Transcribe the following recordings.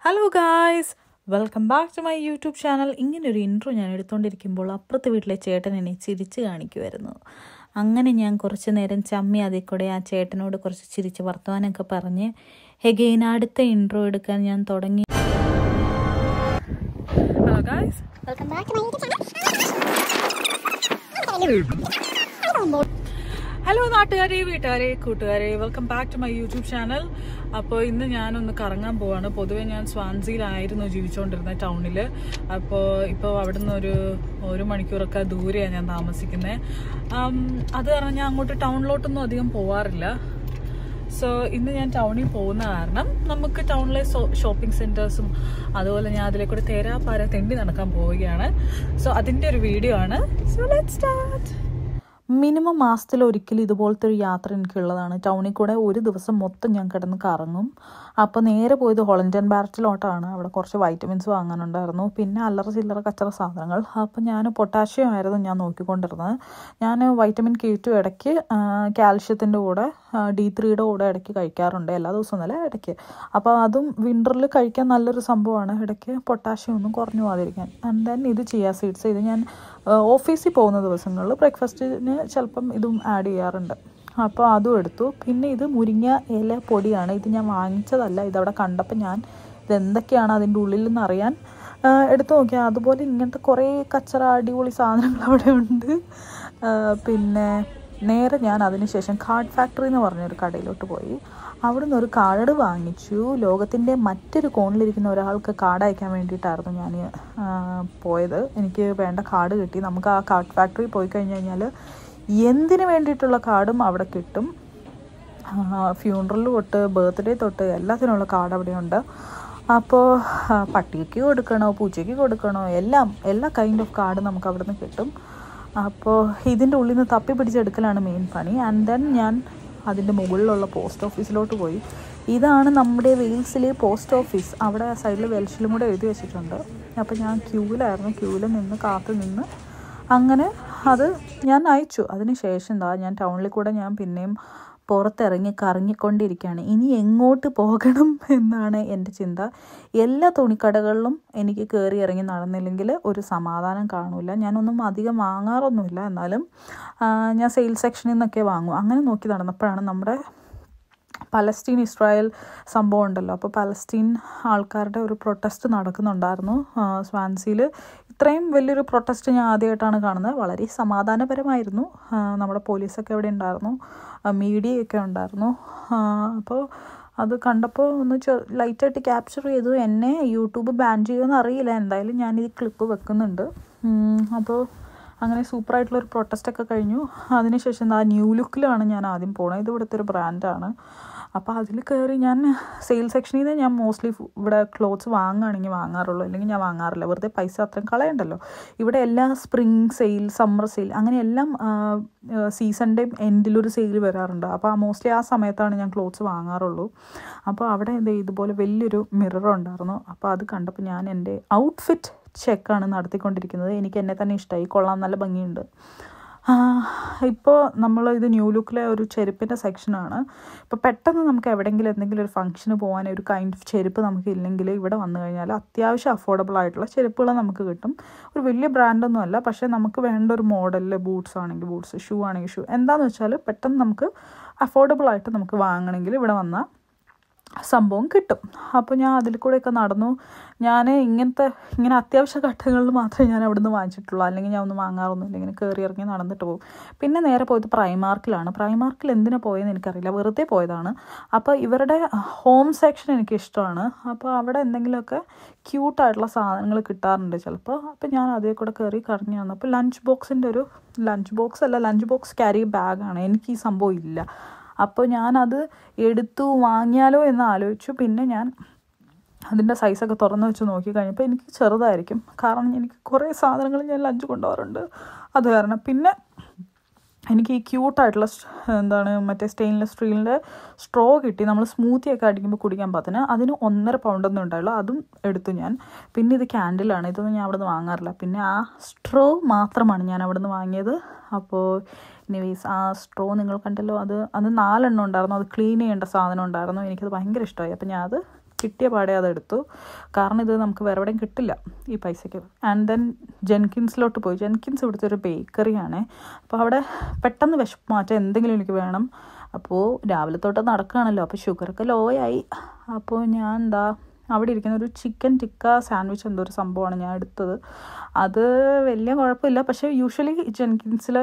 Hello guys, welcome back to my YouTube channel. ഇങ്ങനൊരു intro ഞാൻ എടുത്തുകൊണ്ടിരിക്കുമ്പോൾ അപ്പുറത്തെ വീട്ടിലെ ചേട്ടൻ എന്നെ ചിരിച്ച് കാണിക്കുമായിരുന്നു. അങ്ങനെ ഞാൻ കുറച്ച് നേരം ചമ്മി അതിൽ കൂടെ ആ ചേട്ടനോട് കുറച്ച് ചിരിച്ച് വർത്തമാനമൊക്കെ പറഞ്ഞ് എഗെയിൻ അടുത്ത ഇൻട്രോ എടുക്കാൻ ഞാൻ തുടങ്ങി. Hello guys, welcome back to my YouTube channel. Hello നാട്ടുകാരെ, വീട്ടുകാരെ, കൂട്ടുകാരെ, welcome back to my YouTube channel. അപ്പോൾ ഇന്ന് ഞാനൊന്ന് കറങ്ങാൻ പോവാണ്. പൊതുവെ ഞാൻ സ്വാൻസിയിലായിരുന്നു ജീവിച്ചുകൊണ്ടിരുന്നത്, ടൗണിൽ. ഇപ്പോൾ അവിടെ നിന്ന് ഒരു മണിക്കൂറൊക്കെ ദൂരെയാണ് ഞാൻ താമസിക്കുന്നത്. അത് കാരണം ഞാൻ അങ്ങോട്ട് ടൗണിലോട്ടൊന്നും അധികം പോവാറില്ല. സോ ഇന്ന് ഞാൻ ടൗണിൽ പോകുന്ന കാരണം നമുക്ക് ടൗണിലെ ഷോപ്പിംഗ് സെൻറ്റേഴ്സും അതുപോലെ ഞാൻ അതിലെ കൂടെ തേരാപ്പാര തെണ്ടി നടക്കാൻ പോവുകയാണ്. സോ അതിൻ്റെ ഒരു വീഡിയോ ആണ്. So let's start. മിനിമം മാസത്തിൽ ഒരിക്കലും ഇതുപോലത്തെ ഒരു യാത്ര എനിക്കുള്ളതാണ്. ടൗണിൽ കൂടെ ഒരു ദിവസം മൊത്തം ഞാൻ കിടന്ന് കറങ്ങും. അപ്പോൾ നേരെ പോയത് ഹോളൻഡ് ആൻഡ് ബാരറ്റിലോട്ടാണ്. അവിടെ കുറച്ച് വൈറ്റമിൻസ് വാങ്ങാനുണ്ടായിരുന്നു, പിന്നെ അല്ലറ ചില്ലറ കച്ചറ സാധനങ്ങൾ. അപ്പോൾ ഞാൻ പൊട്ടാഷ്യം ആയിരുന്നു ഞാൻ നോക്കിക്കൊണ്ടിരുന്നത്. ഞാൻ വൈറ്റമിൻ K2 ഇടയ്ക്ക് കാൽഷ്യത്തിൻ്റെ കൂടെ D3യുടെ കൂടെ ഇടയ്ക്ക് കഴിക്കാറുണ്ട്. എല്ലാ ദിവസവും അല്ല, ഇടയ്ക്ക്. അപ്പോൾ അതും വിൻ്ററിൽ കഴിക്കാൻ നല്ലൊരു സംഭവമാണ്, ഇടയ്ക്ക് പൊട്ടാഷ്യം ഒന്നും കുറഞ്ഞു പോകാതിരിക്കാൻ. ആൻഡ് ദെൻ ഇത് ചിയ സീഡ്സ്. ഇത് ഞാൻ ഓഫീസിൽ പോകുന്ന ദിവസങ്ങളിൽ ബ്രേക്ക്ഫാസ്റ്റിന് ചിലപ്പം ഇതും ആഡ് ചെയ്യാറുണ്ട്. അപ്പോൾ അതും എടുത്തു. പിന്നെ ഇത് മുരിങ്ങ ഇല പൊടിയാണ്. ഇത് ഞാൻ വാങ്ങിച്ചതല്ല, ഇതവിടെ കണ്ടപ്പോൾ ഞാൻ ഇതെന്തൊക്കെയാണ് അതിൻ്റെ ഉള്ളിൽ നിന്ന് അറിയാൻ എടുത്തു നോക്കിയാൽ അതുപോലെ ഇങ്ങനത്തെ കുറേ കച്ചറ അടിപൊളി സാധനങ്ങൾ അവിടെ ഉണ്ട്. പിന്നെ നേരെ ഞാൻ അതിനുശേഷം കാർഡ് ഫാക്ടറി എന്ന് പറഞ്ഞൊരു കടയിലോട്ട് പോയി. അവിടുന്ന് ഒരു കാർഡ് വാങ്ങിച്ചു. ലോകത്തിൻ്റെ മറ്റൊരു കോണിലിരിക്കുന്ന ഒരാൾക്ക് കാർഡ് അയക്കാൻ വേണ്ടിയിട്ടായിരുന്നു ഞാൻ പോയത്. എനിക്ക് വേണ്ട കാർഡ് കിട്ടി. നമുക്ക് ആ കാർഡ് ഫാക്ടറി പോയി കഴിഞ്ഞ് കഴിഞ്ഞാൽ എന്തിനു വേണ്ടിയിട്ടുള്ള കാർഡും അവിടെ കിട്ടും. ഫ്യൂണറൽ തൊട്ട് ബർത്ത്ഡേ തൊട്ട് എല്ലാത്തിനുള്ള കാർഡ് അവിടെയുണ്ട്. അപ്പോൾ പട്ടിക്ക് കൊടുക്കണോ പൂച്ചയ്ക്ക് കൊടുക്കണോ എല്ലാ കൈൻഡ് ഓഫ് കാർഡ് നമുക്ക് അവിടെ നിന്ന് കിട്ടും. അപ്പോൾ ഇതിൻ്റെ ഉള്ളിൽ നിന്ന് തപ്പി പിടിച്ചെടുക്കലാണ് മെയിൻ പണി. ആൻഡ് ദെൻ ഞാൻ അതിൻ്റെ മുകളിലുള്ള പോസ്റ്റ് ഓഫീസിലോട്ട് പോയി. ഇതാണ് നമ്മുടെ വെയിൽസിലെ പോസ്റ്റ് ഓഫീസ്. അവിടെ സൈഡിൽ വെൽഷിലും കൂടെ എഴുതി വെച്ചിട്ടുണ്ട്. അപ്പോൾ ഞാൻ ക്യൂവിൽ നിന്ന് കാത്തു നിന്ന് അങ്ങനെ അത് ഞാൻ അയച്ചു. അതിന് ശേഷം ഞാൻ ടൗണിൽ കൂടെ ഞാൻ പിന്നെയും പുറത്തിറങ്ങി കറങ്ങിക്കൊണ്ടിരിക്കുകയാണ്. ഇനി എങ്ങോട്ട് പോകണം എന്നാണ് എൻ്റെ ചിന്ത. എല്ലാ തുണിക്കടകളിലും എനിക്ക് കയറി ഇറങ്ങി നടന്നില്ലെങ്കിൽ ഒരു സമാധാനം കാണില്ല. ഞാനൊന്നും അധികം വാങ്ങാറൊന്നുമില്ല, എന്നാലും ഞാൻ സെയിൽ സെക്ഷനിൽ നിന്നൊക്കെ വാങ്ങും. അങ്ങനെ നോക്കി നടന്നപ്പോഴാണ് നമ്മുടെ പലസ്തീൻ ഇസ്രായേൽ സംഭവം ഉണ്ടല്ലോ. അപ്പോൾ പലസ്തീൻ ആൾക്കാരുടെ ഒരു പ്രൊട്ടസ്റ്റ് നടക്കുന്നുണ്ടായിരുന്നു സ്വാൻസിയിൽ. ഇത്രയും വലിയൊരു പ്രൊട്ടസ്റ്റ് ഞാൻ ആദ്യമായിട്ടാണ് കാണുന്നത്. വളരെ സമാധാനപരമായിരുന്നു. നമ്മുടെ പോലീസൊക്കെ അവിടെ ഉണ്ടായിരുന്നു, മീഡിയയൊക്കെ ഉണ്ടായിരുന്നു. അപ്പോൾ അത് കണ്ടപ്പോൾ ഒന്ന് ലൈറ്റായിട്ട് ക്യാപ്ചർ ചെയ്തു. എന്നെ യൂട്യൂബ് ബാൻ ചെയ്യുമെന്ന് അറിയില്ല, എന്തായാലും ഞാനിത് ക്ലിപ്പ് വെക്കുന്നുണ്ട്. അപ്പോൾ അങ്ങനെ സൂപ്പറായിട്ടുള്ളൊരു പ്രൊട്ടസ്റ്റൊക്കെ കഴിഞ്ഞു. അതിനുശേഷം ന്യൂ ലുക്കിലാണ് ഞാൻ ആദ്യം പോണത്. ഇത് ഇവിടുത്തെ ഒരു ബ്രാൻഡാണ്. അപ്പോൾ അതിൽ കയറി ഞാൻ സെയിൽ സെക്ഷനിൽ നിന്ന് ഞാൻ മോസ്റ്റ്ലി ഇവിടെ ക്ലോത്ത്സ് വാങ്ങുകയാണെങ്കിൽ വാങ്ങാറുള്ളൂ, അല്ലെങ്കിൽ ഞാൻ വാങ്ങാറില്ല. വെറുതെ പൈസ അത്രയും കളയണ്ടല്ലോ. ഇവിടെ എല്ലാ സ്പ്രിങ് സെയിൽ, സമ്മർ സെയിൽ, അങ്ങനെ എല്ലാം സീസണിൻ്റെയും എൻഡിലൊരു സെയിൽ വരാറുണ്ട്. അപ്പോൾ മോസ്റ്റ്ലി ആ സമയത്താണ് ഞാൻ ക്ലോത്ത്സ് വാങ്ങാറുള്ളൂ. അപ്പോൾ അവിടെ ഇതുപോലെ വലിയൊരു മിറർ ഉണ്ടായിരുന്നു. അപ്പോൾ അത് കണ്ടപ്പോൾ ഞാൻ എൻ്റെ ഔട്ട്ഫിറ്റ് ചെക്കാണ് നടത്തിക്കൊണ്ടിരിക്കുന്നത്. എനിക്ക് എന്നെ തന്നെ ഇഷ്ടമായി, കൊള്ളാം, നല്ല ഭംഗിയുണ്ട്. ഇപ്പോൾ ഇത് ന്യൂ ലുക്കിലെ ഒരു ചെരുപ്പിൻ്റെ സെക്ഷനാണ്. ഇപ്പോൾ പെട്ടെന്ന് നമുക്ക് എവിടെയെങ്കിലും എന്തെങ്കിലും ഒരു ഫംഗ്ഷന് പോകാൻ ഒരു കൈൻഡ് ഓഫ് ചെരുപ്പ് നമുക്ക് ഇല്ലെങ്കിൽ ഇവിടെ വന്നു കഴിഞ്ഞാൽ അത്യാവശ്യം അഫോർഡബിൾ ആയിട്ടുള്ള ചെരുപ്പുകൾ നമുക്ക് കിട്ടും. ഒരു വലിയ ബ്രാൻഡൊന്നും അല്ല, പക്ഷേ നമുക്ക് വേണ്ട ഒരു മോഡലിൽ ബൂട്ട്സ് ആണെങ്കിൽ ബൂട്ട്സ്, ഷൂ ആണെങ്കിൽ ഷൂ, എന്താണെന്ന് വെച്ചാൽ പെട്ടെന്ന് നമുക്ക് അഫോർഡബിൾ ആയിട്ട് നമുക്ക് വാങ്ങണമെങ്കിൽ ഇവിടെ വന്നാൽ സംഭവം കിട്ടും. അപ്പോൾ ഞാൻ അതിൽ കൂടെയൊക്കെ നടന്നു. ഞാൻ ഇങ്ങനെ അത്യാവശ്യ ഘട്ടങ്ങളിൽ മാത്രമേ ഞാൻ അവിടെ നിന്ന് വാങ്ങിച്ചിട്ടുള്ളൂ, അല്ലെങ്കിൽ ഞാൻ ഒന്നും വാങ്ങാറൊന്നുമില്ല. ഇങ്ങനെ കയറി ഇറങ്ങി നടന്നിട്ട് പോകും. പിന്നെ നേരെ പോയത് പ്രൈമാർക്കിലാണ്. പ്രൈമാർക്കിൽ എന്തിനാണ് പോയതെന്ന് എനിക്കറിയില്ല, വെറുതെ പോയതാണ്. അപ്പോൾ ഇവരുടെ ഹോം സെക്ഷൻ എനിക്കിഷ്ടമാണ്. അപ്പോൾ അവിടെ എന്തെങ്കിലുമൊക്കെ ക്യൂട്ടായിട്ടുള്ള സാധനങ്ങൾ കിട്ടാറുണ്ട് ചിലപ്പോൾ. അപ്പോൾ ഞാൻ അതേ കൂടെ കയറി കറങ്ങി വന്നപ്പോൾ ലഞ്ച് ബോക്സ് ക്യാരി ബാഗാണ്. എനിക്ക് ഈ സംഭവം ഇല്ല. അപ്പോൾ ഞാനത് എടുത്തു വാങ്ങിയാലോ എന്ന് ആലോചിച്ചു. പിന്നെ ഞാൻ അതിൻ്റെ സൈസൊക്കെ തുറന്ന് വെച്ച് നോക്കി കഴിഞ്ഞപ്പോൾ എനിക്ക് ചെറുതായിരിക്കും, കാരണം എനിക്ക് കുറേ സാധനങ്ങൾ ഞാൻ ലഞ്ച് കൊണ്ടുപോകാറുണ്ട്. അത് കാരണം പിന്നെ എനിക്ക് ഈ ക്യൂട്ടായിട്ടുള്ള മറ്റേ സ്റ്റെയിൻലെസ് സ്റ്റീലിൻ്റെ സ്ട്രോ കിട്ടി. നമ്മൾ സ്മൂത്തിയൊക്കെ അടിക്കുമ്പോൾ കുടിക്കാൻ പാകത്തിന്. അതിന് 1.5 പൗണ്ടൊന്നും ഉണ്ടായുള്ളൂ. അതും എടുത്തു ഞാൻ. പിന്നെ ഇത് ക്യാൻഡിലാണ്. ഇതൊന്നും ഞാൻ അവിടെ നിന്ന് വാങ്ങാറില്ല. പിന്നെ ആ സ്ട്രോ മാത്രമാണ് ഞാൻ അവിടെ നിന്ന് വാങ്ങിയത്. അപ്പോൾ എനിവേസ് ആ സ്ട്രോ നിങ്ങൾ കണ്ടല്ലോ, അത് 4 എണ്ണം ഉണ്ടായിരുന്നു. അത് ക്ലീൻ ചെയ്യേണ്ട സാധനം ഉണ്ടായിരുന്നു. എനിക്കത് ഭയങ്കര ഇഷ്ടമായി. അപ്പോൾ ഞാൻ അത് കിട്ടിയ പാടെ അതെടുത്തു. കാരണം ഇത് നമുക്ക് വേറെ എവിടെയും കിട്ടില്ല ഈ പൈസയ്ക്ക്. ആൻഡ് ദെൻ ജെൻകിൻസിലോട്ട് പോയി. ജെൻകിൻസ് ഇവിടുത്തെ ഒരു ബേക്കറിയാണ്. അപ്പോൾ അവിടെ പെട്ടെന്ന് വിശപ്പ് മാറ്റാൻ എന്തെങ്കിലും എനിക്ക് വേണം. അപ്പോൾ രാവിലെ തൊട്ട് നടക്കുകയാണല്ലോ, അപ്പോൾ ഷുഗറൊക്കെ ലോ ആയി. അപ്പോൾ ഞാൻ അവിടെ ഇരിക്കുന്ന ഒരു ചിക്കൻ ടിക്ക സാൻഡ്വിച്ച് എന്തോ ഒരു സംഭവമാണ് ഞാൻ എടുത്തത്. അത് വലിയ കുഴപ്പമില്ല. പക്ഷേ യൂഷ്വലി ജെൻകിൻസിൽ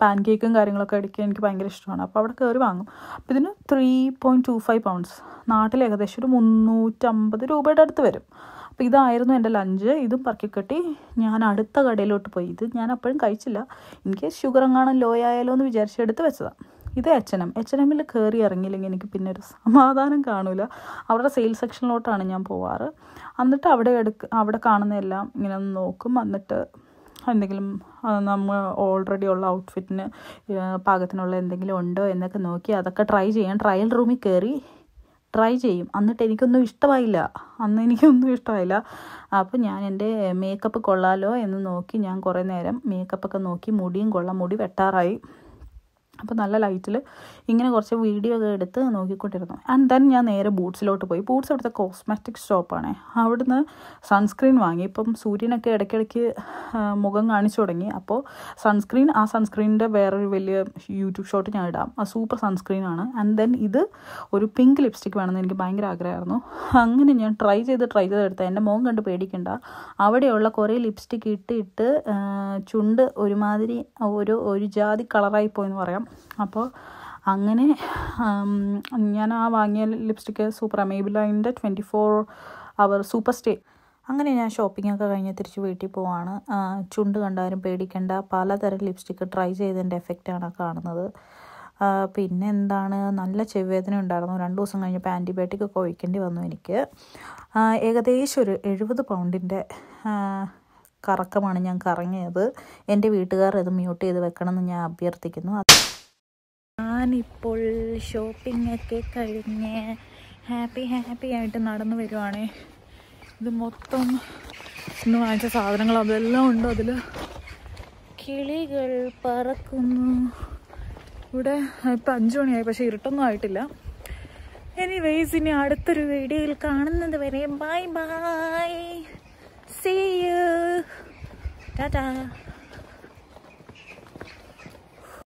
പാൻ കേക്കും കാര്യങ്ങളൊക്കെ അടിക്കാൻ എനിക്ക് ഭയങ്കര ഇഷ്ടമാണ്. അപ്പോൾ അവിടെ കയറി വാങ്ങും. അപ്പോൾ ഇതിന് 3.25 പൗണ്ട്സ്, നാട്ടിൽ ഏകദേശം ഒരു 350 രൂപയുടെ അടുത്ത് വരും. അപ്പോൾ ഇതായിരുന്നു എൻ്റെ ലഞ്ച്. ഇതും പറക്കിക്കെട്ടി ഞാൻ അടുത്ത കടയിലോട്ട് പോയി. ഇത് ഞാൻ അപ്പോഴും കഴിച്ചില്ല, എനിക്ക് ഷുഗർ എങ്ങാനും ലോ ആയാലോ എന്ന് വിചാരിച്ചെടുത്ത് വെച്ചതാണ്. ഇത് H&Mൽ കയറി ഇറങ്ങിയില്ലെങ്കിൽ എനിക്ക് പിന്നെ ഒരു സമാധാനം കാണൂല. അവരുടെ സെയിൽസ് സെക്ഷനിലോട്ടാണ് ഞാൻ പോവാറ്. എന്നിട്ട് അവിടെ കാണുന്നതെല്ലാം ഇങ്ങനെ നോക്കും. എന്നിട്ട് എന്തെങ്കിലും നമ്മൾ ഓൾറെഡി ഉള്ള ഔട്ട്ഫിറ്റിന് പാകത്തിനുള്ള എന്തെങ്കിലും ഉണ്ടോ എന്നൊക്കെ നോക്കി അതൊക്കെ ട്രൈ ചെയ്യാൻ ട്രയൽ റൂമിൽ കയറി ട്രൈ ചെയ്യും. എന്നിട്ട് എനിക്കൊന്നും ഇഷ്ടമായില്ല. അപ്പോൾ ഞാൻ എൻ്റെ മേക്കപ്പ് കൊള്ളാലോ എന്ന് നോക്കി ഞാൻ കുറേ നേരം മേക്കപ്പൊക്കെ നോക്കി. മുടിയും കൊള്ളാം, മുടി വെട്ടാറായി. അപ്പോൾ നല്ല ലൈറ്റിൽ ഇങ്ങനെ കുറച്ച് വീഡിയോ ഒക്കെ എടുത്ത് നോക്കിക്കൊണ്ടിരുന്നു. ആൻഡ് ദെൻ ഞാൻ നേരെ ബൂട്ട്സിലോട്ട് പോയി. ബൂട്ട്സ് അവിടുത്തെ കോസ്മെറ്റിക് ഷോപ്പാണ്. അവിടുന്ന് സൺസ്ക്രീൻ വാങ്ങി. ഇപ്പം സൂര്യനൊക്കെ ഇടയ്ക്കിടയ്ക്ക് മുഖം കാണിച്ചു തുടങ്ങി. അപ്പോൾ സൺസ്ക്രീനിൻ്റെ വേറൊരു വലിയ യൂട്യൂബ് ഷോട്ട് ഞാൻ ഇടാം. ആ സൂപ്പർ സൺസ്ക്രീനാണ്. ആൻഡ് ദെൻ ഇത് ഒരു പിങ്ക് ലിപ്സ്റ്റിക് വേണമെന്ന് എനിക്ക് ഭയങ്കര ആഗ്രഹമായിരുന്നു. അങ്ങനെ ഞാൻ ട്രൈ ചെയ്ത് എടുത്തത്. എൻ്റെ മുഖം കണ്ട് പേടിക്കണ്ട, അവിടെയുള്ള കുറേ ലിപ്സ്റ്റിക് ഇട്ട് ചുണ്ട് ഒരുമാതിരി ഒരു ജാതി കളറായി പോയെന്ന് പറയാം. അപ്പോൾ അങ്ങനെ ഞാൻ ആ വാങ്ങിയ ലിപ്സ്റ്റിക്ക് സൂപ്പർ അമേബിലൈൻ്റെ 24 അവർ സൂപ്പർ സ്റ്റേ. അങ്ങനെ ഞാൻ ഷോപ്പിങ്ങൊക്കെ കഴിഞ്ഞ് തിരിച്ച് വീട്ടിൽ പോവാണ്. ചുണ്ട് കണ്ടാലും പേടിക്കേണ്ട, പലതരം ലിപ്സ്റ്റിക്ക് ട്രൈ ചെയ്തതിൻ്റെ എഫക്റ്റാണ് കാണുന്നത്. പിന്നെ നല്ല ചെവിവേദന ഉണ്ടായിരുന്നു. 2 ദിവസം കഴിഞ്ഞപ്പോൾ ആൻറ്റിബയോട്ടിക് ഒക്കെ ഒഴിക്കേണ്ടി വന്നു എനിക്ക്. ഏകദേശം ഒരു 70 പൗണ്ടിൻ്റെ കറക്കമാണ് ഞാൻ കറങ്ങിയത്. എൻ്റെ വീട്ടുകാർ ഇത് മ്യൂട്ട് ചെയ്ത് വെക്കണമെന്ന് ഞാൻ അഭ്യർത്ഥിക്കുന്നു. ഞാനിപ്പോൾ ഷോപ്പിംഗ് ഒക്കെ കഴിഞ്ഞ് ഹാപ്പി ആയിട്ട് നടന്നു വരുവാണ്. ഇത് മൊത്തം ഇന്ന് വാങ്ങിച്ച സാധനങ്ങൾ അതെല്ലാം ഉണ്ട്. അതിൽ കിളികൾ പറക്കുന്നു. ഇവിടെ ഇപ്പം 5 മണിയായി, പക്ഷേ ഇരുട്ടൊന്നും ആയിട്ടില്ല. എനിവേയ്സ്, ഇനി അടുത്തൊരു വീഡിയോയിൽ കാണുന്നത് വരെ ബൈ. See you. Ta-ta.